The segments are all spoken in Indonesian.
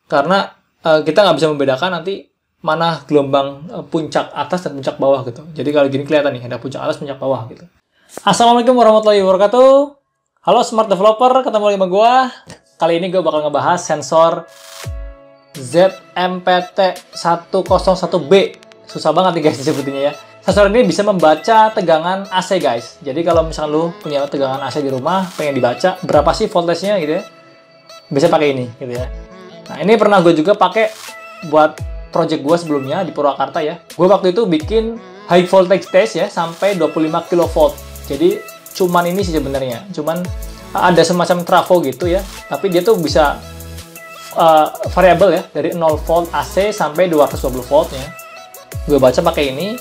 karena kita nggak bisa membedakan nanti mana gelombang puncak atas dan puncak bawah gitu. Jadi kalau gini kelihatan nih, ada puncak atas, puncak bawah gitu. Assalamualaikum warahmatullahi wabarakatuh. Halo Smart Developer, ketemu lagi sama gua. Kali ini gue bakal ngebahas sensor ZMPT101B. Susah banget nih guys disebutnya ya. Sensor ini bisa membaca tegangan AC guys. Jadi kalau misalkan lu punya tegangan AC di rumah, pengen dibaca berapa sih voltasenya gitu ya, bisa pakai ini gitu ya. Nah ini pernah gue juga pakai buat project gue sebelumnya di Purwakarta ya. Gue waktu itu bikin high voltage test ya sampai 25 kV. Jadi cuman ini sih sebenarnya, cuman ada semacam trafo gitu ya. Tapi dia tuh bisa variabel ya, dari 0 volt AC sampai 220 volt ya. Gue baca pakai ini.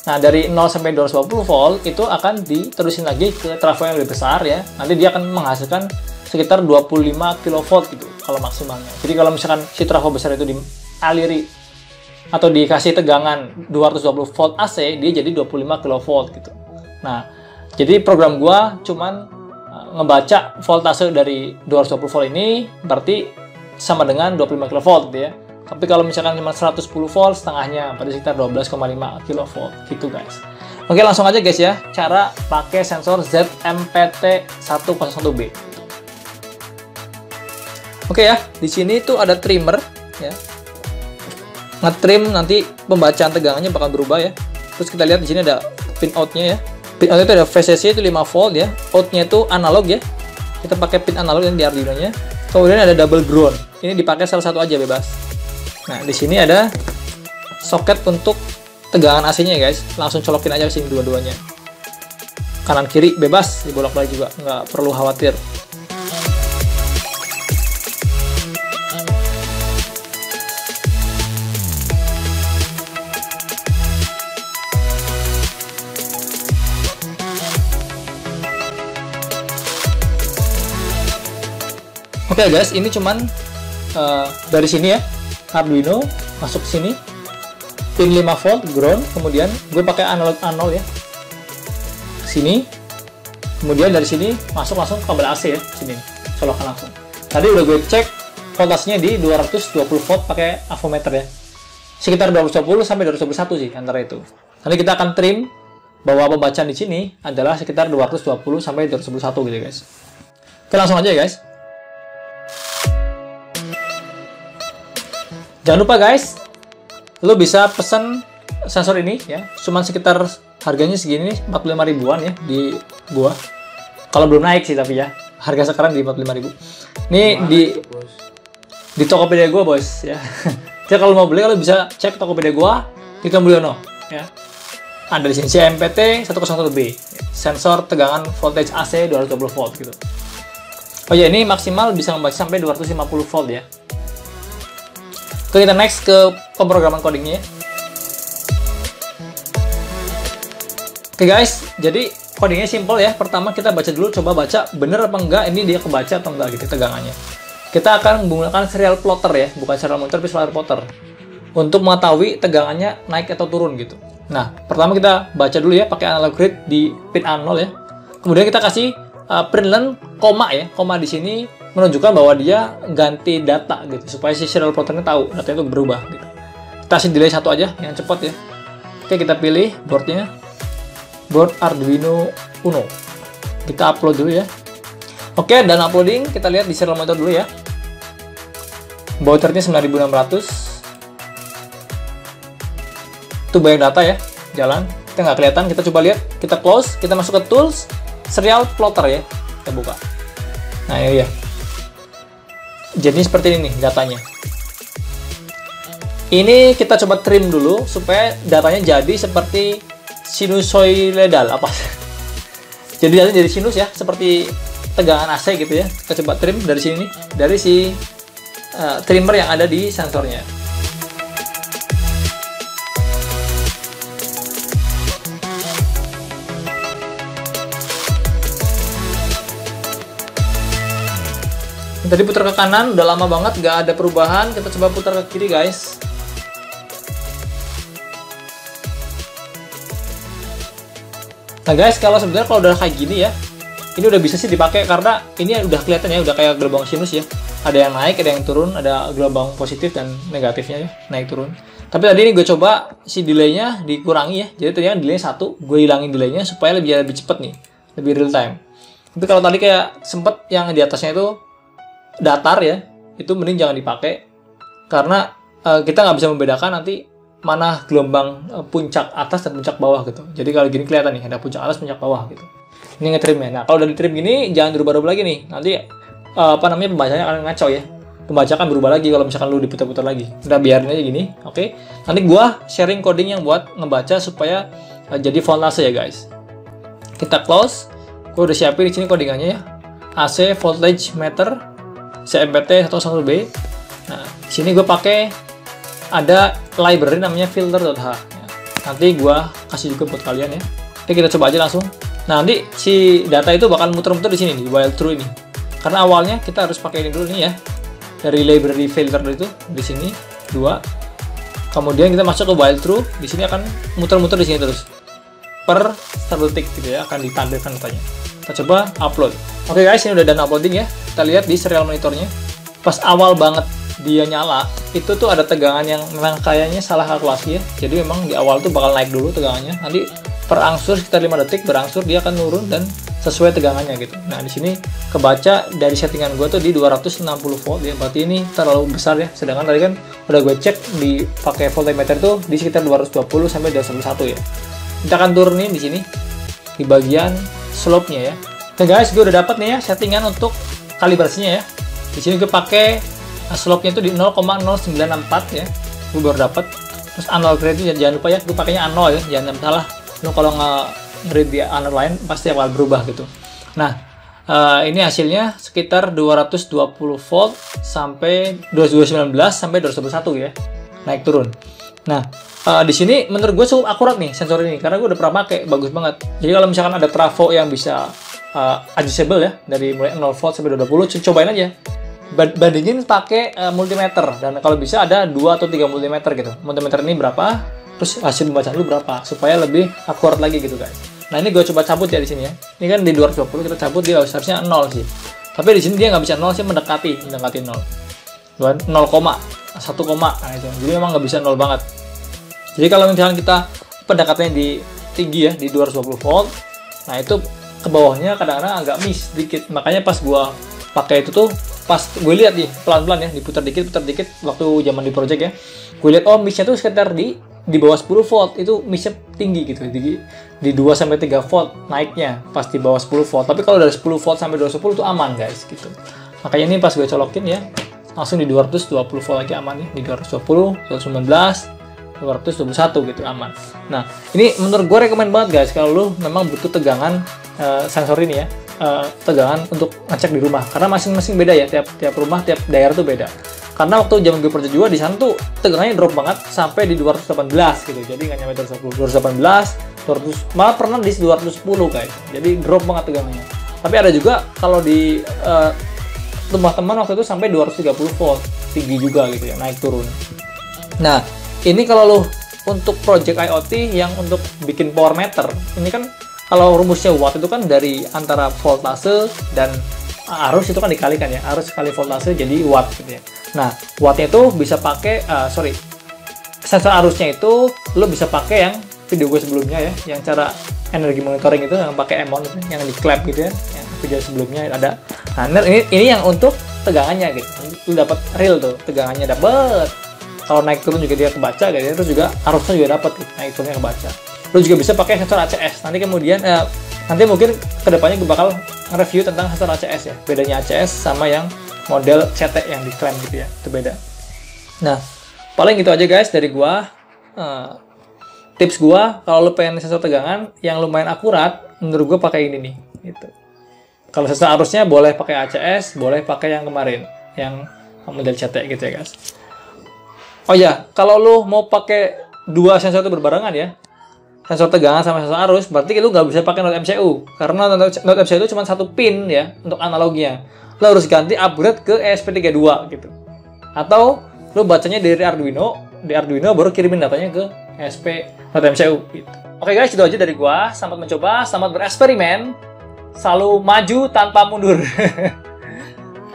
Nah, dari 0 sampai 220 volt itu akan diterusin lagi ke trafo yang lebih besar ya. Nanti dia akan menghasilkan sekitar 25 kV gitu kalau maksimalnya. Jadi kalau misalkan si trafo besar itu dialiri atau dikasih tegangan 220 volt AC, dia jadi 25 kV gitu. Nah, jadi program gua cuman ngebaca voltase dari 220 volt ini berarti sama dengan 25 kV gitu ya. Tapi kalau misalkan cuma 110 volt setengahnya pada sekitar 12,5 kV gitu guys. Oke, langsung aja guys ya, cara pakai sensor ZMPT101B. Oke ya, di sini tuh ada trimmer ya. Ngetrim nanti pembacaan tegangannya bakal berubah ya. Terus kita lihat di sini ada pin out-nya ya. Pin out itu ada VCC itu 5 volt ya. Out-nya itu analog ya. Kita pakai pin analog yang di Arduino-nya. Kemudian ada double ground. Ini dipakai salah satu aja bebas. Nah, di sini ada soket untuk tegangan AC-nya ya guys. Langsung colokin aja ke sini dua-duanya. Kanan kiri bebas, dibolak-balik juga, nggak perlu khawatir. Oke guys, ini cuman dari sini ya. Arduino masuk ke sini, pin 5 volt ground, kemudian gue pakai analog ya sini, kemudian dari sini masuk langsung ke kabel AC ya sini, colokan langsung. Tadi udah gue cek voltasenya di 220 volt pakai avometer ya, sekitar 220 sampai 221 sih antara itu. Nanti kita akan trim bahwa pembacaan di sini adalah sekitar 220 sampai 221 gitu guys. Oke, langsung aja ya guys. Jangan lupa guys, lo bisa pesen sensor ini ya, cuman sekitar harganya segini nih, 45 ribuan ya di gua. Kalau belum naik sih tapi ya, harga sekarang di 45 ribu. Ini di Tokopedia gua bos ya. Jadi kalau mau beli, kalau bisa cek Tokopedia gua di Mulyono ya. Ada di sini ZMPT101B, sensor tegangan voltage AC 220 volt gitu. Oh ya, ini maksimal bisa membaca sampai 250 volt ya. Oke, kita next ke pemrograman codingnya. Oke guys, jadi codingnya simple ya. Pertama kita baca dulu, coba baca bener apa enggak ini dia kebaca atau enggak gitu tegangannya. Kita akan menggunakan serial plotter ya, bukan serial monitor tapi serial plotter untuk mengetahui tegangannya naik atau turun gitu. Nah, pertama kita baca dulu ya pakai analog grid di pin A0 ya. Kemudian kita kasih println koma ya, koma di sini menunjukkan bahwa dia ganti data gitu supaya si serial plotternya tahu datanya itu berubah gitu. Kita kasih delay satu aja yang cepat ya. Oke, kita pilih boardnya, board Arduino Uno. Kita upload dulu ya. Oke, dan uploading kita lihat di serial monitor dulu ya. Bautnya 9600. Itu banyak data ya, jalan. Kita nggak kelihatan, kita coba lihat. Kita close, kita masuk ke tools, serial plotter ya. Kita buka. Nah ini ya. Jadi seperti ini nih datanya. Ini kita coba trim dulu supaya datanya jadi seperti sinusoidal apa? Jadi datanya jadi sinus ya, seperti tegangan AC gitu ya. Kita coba trim dari sini nih, dari si trimmer yang ada di sensornya. Tadi putar ke kanan, udah lama banget gak ada perubahan. Kita coba putar ke kiri guys. Nah guys, kalau sebenarnya kalau udah kayak gini ya, ini udah bisa sih dipakai karena ini udah kelihatan ya, udah kayak gelombang sinus ya. ada yang naik, ada yang turun, ada gelombang positif dan negatifnya ya, naik turun. Tapi tadi ini gue coba si delaynya dikurangi ya. Jadi tadi kan delaynya 1, gue hilangin delaynya supaya lebih cepet nih, lebih real time. Tapi kalau tadi kayak sempet yang di atasnya itu datar ya, itu mending jangan dipakai karena kita nggak bisa membedakan nanti mana gelombang puncak atas dan puncak bawah gitu. Jadi kalau gini kelihatan nih ada puncak atas, puncak bawah gitu. Ini ngetrimnya. Nah kalau udah ditrim gini jangan dirubah-rubah lagi nih. Nanti pembacanya akan ngaco ya. Pembaca kan berubah lagi kalau misalkan lu diputar-putar lagi. Udah biarin aja gini, oke. Nanti gua sharing coding yang buat ngebaca supaya jadi voltase ya guys. Kita close. Gua udah siapin di sini codingannya ya. AC voltage meter CMPT 11B. Nah, di sini gue pakai ada library namanya filter.h. Ya. Nanti gua kasih juga buat kalian ya. Oke, kita coba aja langsung. Nah, nanti si data itu bakal muter-muter di sini di while true ini. Karena awalnya kita harus pakai ini dulu nih ya. Dari library filter itu di sini 2. Kemudian kita masuk ke while true, di sini akan muter-muter di sini terus. Per 1 detik gitu ya akan ditampilkan datanya. Kita coba upload. Oke guys, ini udah done uploading ya. Kita lihat di serial monitornya. Pas awal banget dia nyala, itu tuh ada tegangan yang memang kayaknya salah kalkulasi ya. Jadi memang di awal tuh bakal naik dulu tegangannya. Nanti berangsur sekitar 5 detik berangsur dia akan turun dan sesuai tegangannya gitu. Nah, di sini kebaca dari settingan gue tuh di 260 volt ya. Berarti ini terlalu besar ya. Sedangkan tadi kan udah gue cek di pakai voltmeter tuh di sekitar 220 sampai 201 ya. Kita akan turunin di sini di bagian slope-nya ya. Oke guys, gue udah dapat nih ya settingan untuk kalibrasinya ya. Di sini gue pakai slope-nya itu di 0,094 ya. Gue baru dapat. Terus annual rate jangan lupa ya, gue pakainya annual ya, jangan salah. Lo kalau nge-read di annual line pasti akan berubah gitu. Nah, ini hasilnya sekitar 220 volt sampai 219 sampai 221 ya. Naik turun. Nah, di sini menurut gue cukup akurat nih sensor ini karena gue udah pernah pakai, bagus banget. Jadi kalau misalkan ada trafo yang bisa adjustable ya dari mulai 0 volt sampai 220, cobain aja. Bandingin pakai multimeter dan kalau bisa ada 2 atau 3 multimeter gitu. Multimeter ini berapa? Terus hasil pembacaan lu berapa supaya lebih akurat lagi gitu guys. Nah, ini gue coba cabut ya di sini ya. Ini kan di 220 kita cabut dia harusnya 0 sih. Tapi di sini dia nggak bisa 0 sih, mendekati 0. 1, nah itu. Jadi memang nggak bisa 0 banget. Jadi kalau misalnya kita pendekatannya di tinggi ya di 220 volt, nah itu ke bawahnya kadang-kadang agak miss sedikit. Makanya pas gua pakai itu tuh pas gue lihat nih pelan-pelan ya diputar dikit waktu zaman di project ya. Gue lihat missnya tuh sekitar di bawah 10 volt itu missnya tinggi gitu. Di 2 sampai 3 volt naiknya pas di bawah 10 volt. Tapi kalau dari 10 volt sampai 210 itu aman guys gitu. Makanya ini pas gue colokin ya langsung di 220 volt lagi aman ya, di 220, 219 221 gitu aman. Nah, ini menurut gue rekomend banget guys kalau lu memang butuh tegangan sensor ini ya, tegangan untuk ngecek di rumah karena masing-masing beda ya, tiap rumah, tiap daerah tuh beda. Karena waktu zaman gue kerja juga di sana tuh tegangannya drop banget sampai di 218 gitu. Jadi nggak nyampe 218, 200, malah pernah di 210 guys. Jadi drop banget tegangannya. Tapi ada juga kalau di rumah teman waktu itu sampai 230 volt, tinggi juga gitu ya, naik turun. Nah, ini kalau lo untuk project IoT yang untuk bikin power meter, ini kan kalau rumusnya watt itu kan dari antara voltase dan arus itu kan dikalikan ya, arus kali voltase jadi watt gitu ya. Nah, wattnya itu bisa pakai, sensor arusnya itu lo bisa pakai yang video gue sebelumnya ya, yang cara energi monitoring itu yang pakai EMON itu, yang di clap gitu ya, yang video sebelumnya ada. Nah, ini yang untuk tegangannya gitu, lo dapat real tuh, tegangannya dapet. Kalau naik turun juga dia kebaca gitu ya, terus juga arusnya juga dapat gitu, naik turunnya kebaca. Lo juga bisa pakai sensor ACS. Nanti kemudian nanti mungkin kedepannya gue bakal nge-review tentang sensor ACS ya, bedanya ACS sama yang model CT yang diklaim gitu ya, itu beda. Nah, paling gitu aja guys dari gua. Tips gua kalau lo pengen sensor tegangan yang lumayan akurat, menurut gua pakai ini nih gitu. Kalau sensor arusnya boleh pakai ACS, boleh pakai yang kemarin yang model CT gitu ya guys. Oh ya, kalau lo mau pakai dua sensor itu berbarengan ya, sensor tegangan sama sensor arus, berarti lo nggak bisa pakai Node MCU karena Node MCU itu cuma 1 pin ya untuk analognya. Lo harus ganti upgrade ke ESP32 gitu. Atau lo bacanya dari Arduino baru kirimin datanya ke ESP Node MCU gitu. Oke guys, itu aja dari gua. Selamat mencoba, selamat bereksperimen. Selalu maju tanpa mundur.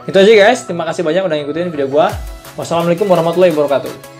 Itu aja guys, terima kasih banyak udah ngikutin video gua. Wassalamualaikum warahmatullahi wabarakatuh.